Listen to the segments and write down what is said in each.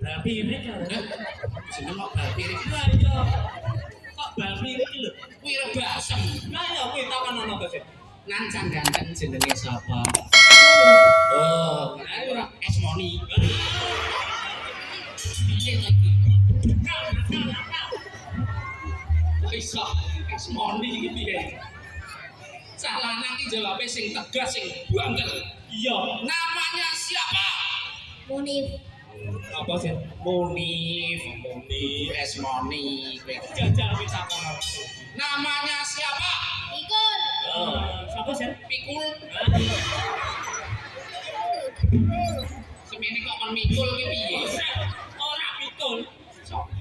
Balpirik ya. Jeneng kok balpirik. Lah iya. Kok balpirik lho? Kuwi rebasem. Lah ya kuwi takon ana to sih. Nancang ganteng jenenge sapa? Oh, ora Esmoni. Piye to iki? Kok iso Esmoni iki piye? Cah lanang iki jawabe sing tegas sing banget. Iya. Namanya siapa? Munif. Apa sih? Munif, Esmoni. Jajal wis takon. Namanya siapa? Ikut. Siapa sih? Pikul. Semene kok kon mikul ki piye? Ora pikul.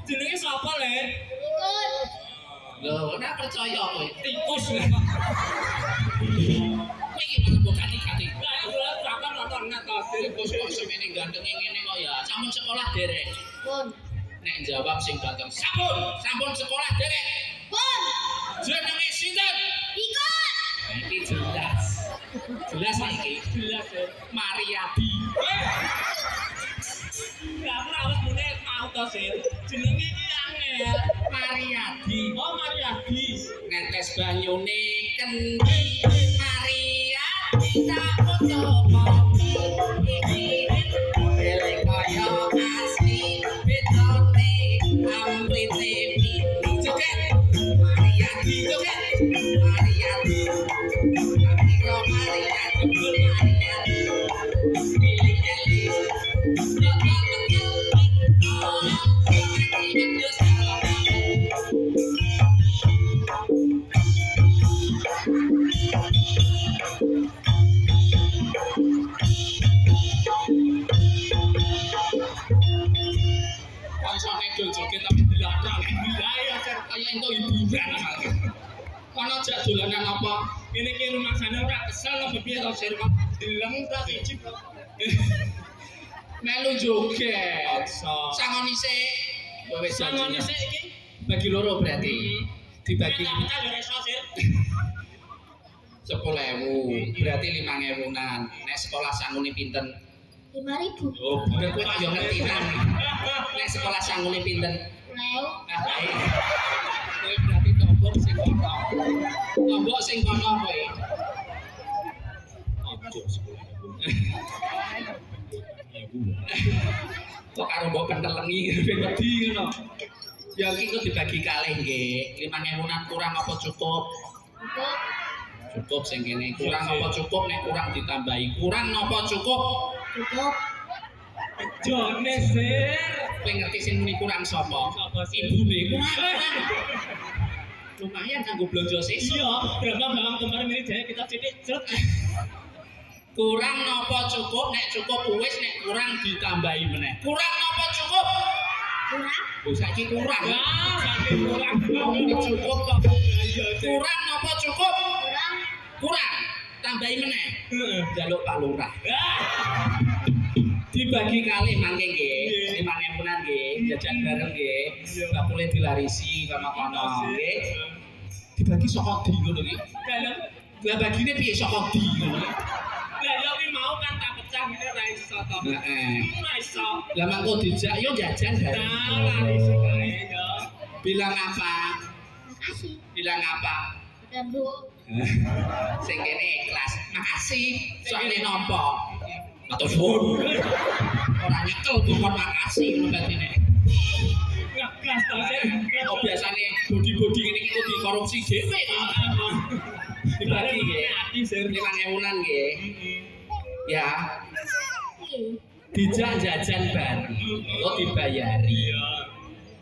Jenenge sapa, Le? Ikut. Lho, ora percaya kowe. Tikus. Kowe iki malah mbok gati-gati. Lah iya takon nonton ngatos. Tikus kok semene gantenge ngene kok ya. Sampun sekolah derek. Pun. Nek jawab sing ganteng. Sampun sekolah derek. Pun. Jenenge sinten? Ikut. Iki jelas. Jelas iki. Jelas ya. Mariadi. Lah harus mune mau to sih. Jenenge iki angel. Mariadi. Oh Mariadi. Netes banyune kendi. Mariadi tak fotokopi. Modele kaya asli. Betone amrite pipi. Joget. Mariadi joget. Mariadi. Kira Mariadi jebul Mariadi. Pilih-pilih. Kancane do joget tapi dilarang. Lah ya Sir. Kaya ento hiburan. Kono jak dolanan apa? Ini ki rumah sana ora kesel apa piye to Sir kok dilem ta siji kok. Melu joget. Aksa. Sangon isik. Kowe wis Sangon janjinya. sik iki. Bagi loro berarti. Dibagi Kita ya iso Sir. 10.000. Berarti 5.000-an. Nek sekolah sangune pinten? 5.000. Oh, bener kowe kok yo ngerti kan. Nek sekolah sangune pinten? Leo. Ah, baik. Kowe berarti tombok sing kono. Tombok sing kono kowe. Ojo sekolah. Kok karo mbok kentelengi ben wedi ngono. Ya iki kok dibagi kalih nggih. 5.000-an kurang apa cukup? Ikut. Cukup sing kene. Kurang apa cukup nek kurang ditambahi. Kurang apa cukup? Cukup. Jone Sir. Kowe ngerti sing muni kurang sapa? Sapa sih? Ibune. Lumayan kanggo blonjo sesuk. Iya, berapa bang kemarin ini jaya kita cilik ceret. Kurang napa cukup? Nek cukup wis, nek kurang ditambahi meneh. Kurang napa cukup? Kurang. Oh, saiki kurang. Wah, saking kurang. Ini cukup kok. Iya, Sir. Kurang napa cukup? Kurang. Kurang. Tambahi meneh. Heeh. Jaluk Pak Lurah. Ah. Dibagi kalih mangke nggih. Nggih. 5.000-an nggih, jajan bareng nggih. Iya. Enggak boleh dilarisi sama kono nggih. Dibagi saka di ngono iki. Dalam Lah bagine piye saka di ngono iki? lah ya kuwi mau kan tak pecah ngene ra iso to. Heeh. Ora iso. Lah mangko dijak yo jajan bareng. Nah, laris kae ya. Bilang apa? Makasih. Bilang apa? Udah Bu. Sing kene ikhlas. Makasih. Soale nampa. Matur suwun. Ora nyekel kok makasih ngono batine. Ngegas to Sir. Kok biasane bodi-bodi ngene iki kok dikorupsi dhewe. Dibagi nggih. Ati Sir. 5.000-an nggih. Ya, Iya. dijak jajan bareng. Kok dibayari. Iya.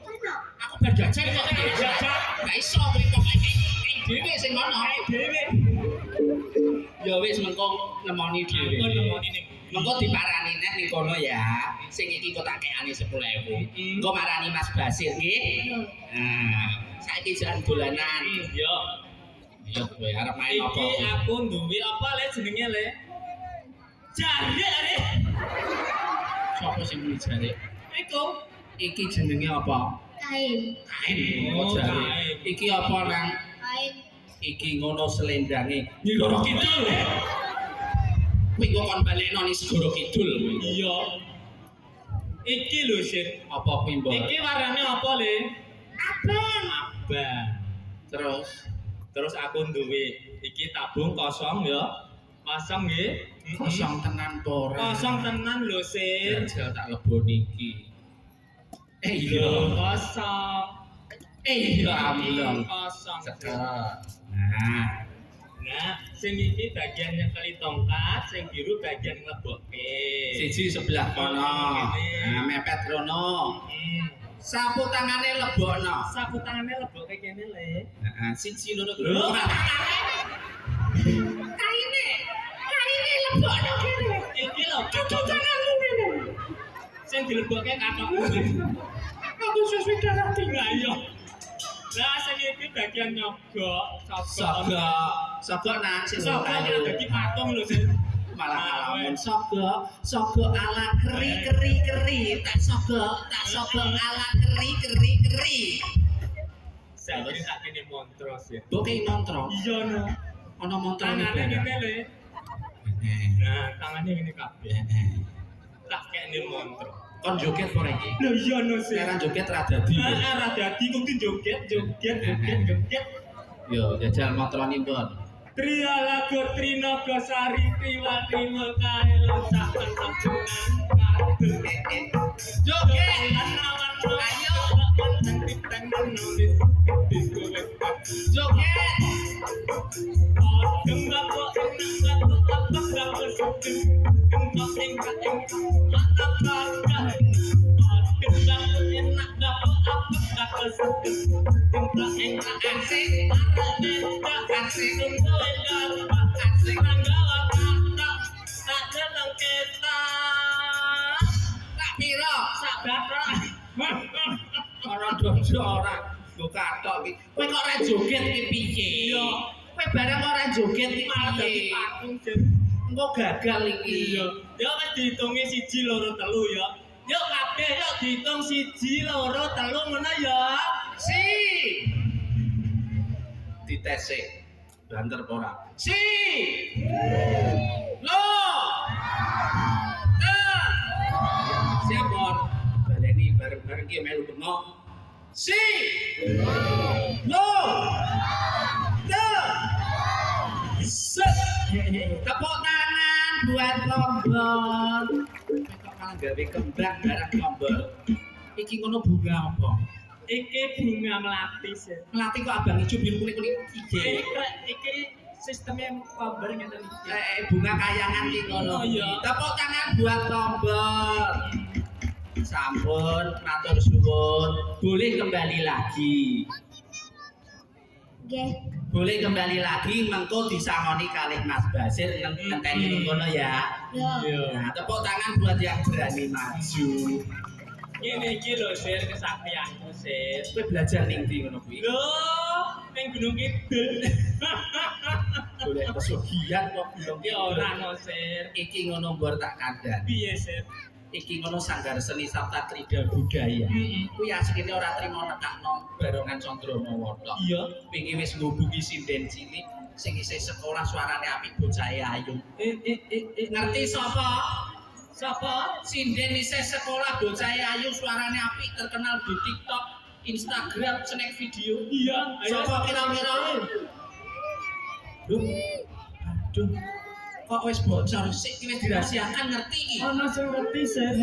Mana? Aku bar jajan kok Jajan. Gak iso pripok dhewe sing ngono. Dhewe. Ya wis mengko nemoni dhewe. Aku nemoni ning. Mengko diparani nek ning kono ya. Sing iki kok tak kekane 10.000. Engko marani Mas Basir nggih. Nah, saiki jalan dolanan. Iya. Ayo kowe arep main apa? Iki aku duwe apa le jenenge le? Jare are. Sopo sing muni jare? Iku. Iki jenenge apa? Kain. Kain. Oh, Jare. kain. Iki apa nang? Kain. Iki ngono selendange. Nyiloro kidul. Kowe kok kon balekno ni segoro kidul. Iya. Iki lho Sir. Apa kuwi, Mbok? Iki warnane apa, Le? Abang. Abang. Terus Aku duwe iki tabung kosong ya. Kosong nggih. kosong tenan apa ora? Kosong tenan lho, Sir. Jajal tak leboni iki. Iya. Kosong. Iya, ambilong. Kosong. Cekak. Nah, sing iki bagian nyekeli tongkat, sing biru bagian nglebokke. Siji sebelah kono. Nah, mepet rono. Sapu tangane lebokno. Sapu tangane lebokke kene, Le. Heeh, siji loro Lho, Kaine lebokno kene. iki lho, Cucu tanganmu kene. sing dilebokke katokku. Aku sesuai darah tinggal ya. Lah sing iki bagian nyogok, Sogok nang sing Sogok kayu. dadi patung lho, Sir. Malah ngalamun sogok ala keri tak sogok ala keri. Saya kira tak kene montros ya. Boke montro. Iya no. Ana montro Tangannya iki. ngene Le. Nah, tangannya ngene kabeh. Tak kene montro. Kon joget ora iki? Lho iya no sih. Sekarang joget ra dadi. Ra dadi kudu joget. Yo jajal motroni Mbon. Triala Gotrino Gosari Triwati Mulkae Losakan Sampungan Kadel. Joget. Ayo. Nulis Joget. Tak piro? Ora dojo ora. Go katok iki. Kowe kok ora joget iki piye? Iya. Kowe barang ora joget iki Malah dadi piye? patung Jen. Engko gagal iki. Iya. Ya wis dihitungi 1 2 3 ya. Yuk kabeh yuk dihitung 1 2 3 ngono ya. Si. Dites sik. Banter apa ora? Si. Lo. Siap, Bor. Baleni bareng-bareng ki melu bengok. Si. Lo. Set. Tepuk tangan buat Lombor. Kok malah gawe kembang barang Lombor. Iki ngono bunga apa? Iki bunga melati sih. Melati kok abang ijo biru kuning-kuning iki. Iki sistemnya Lombor ngene iki. Bunga kayangan iki ngono. Oh, iya. Tepuk tangan buat Lombor. Sampun, matur suwun. Boleh kembali lagi. Nggih. Boleh kembali lagi mengko disangoni kalih Mas Basir ngenteni ngono ya. Yo. Nah, tepuk tangan buat yang berani maju. Ini iki lho Sir kesaktianku Sir. Kowe belajar ning ndi ngono kuwi? Lho, ning Gunung Kidul. Golek pesugihan kok Gunung Ya ora no Sir. Iki ngono mbor tak kandhani. Piye Sir? Iki ngono Sanggar Seni Sabta Krida Budaya. Kuwi asline ora trimo nekakno barongan Candramawa tok. Iya. Wingi wis ngubungi sinden cilik sing isih sekolah suarane apik bocah ayu. Ngerti sapa? Sapa? Sinden isih sekolah bocah ayu suarane apik terkenal di TikTok, Instagram, snack video. Iya. Sapa kira-kira? Duh. Aduh. Kok wis bocor sik wis dirahasiakan ngerti iki. Ana sing ngerti Sir.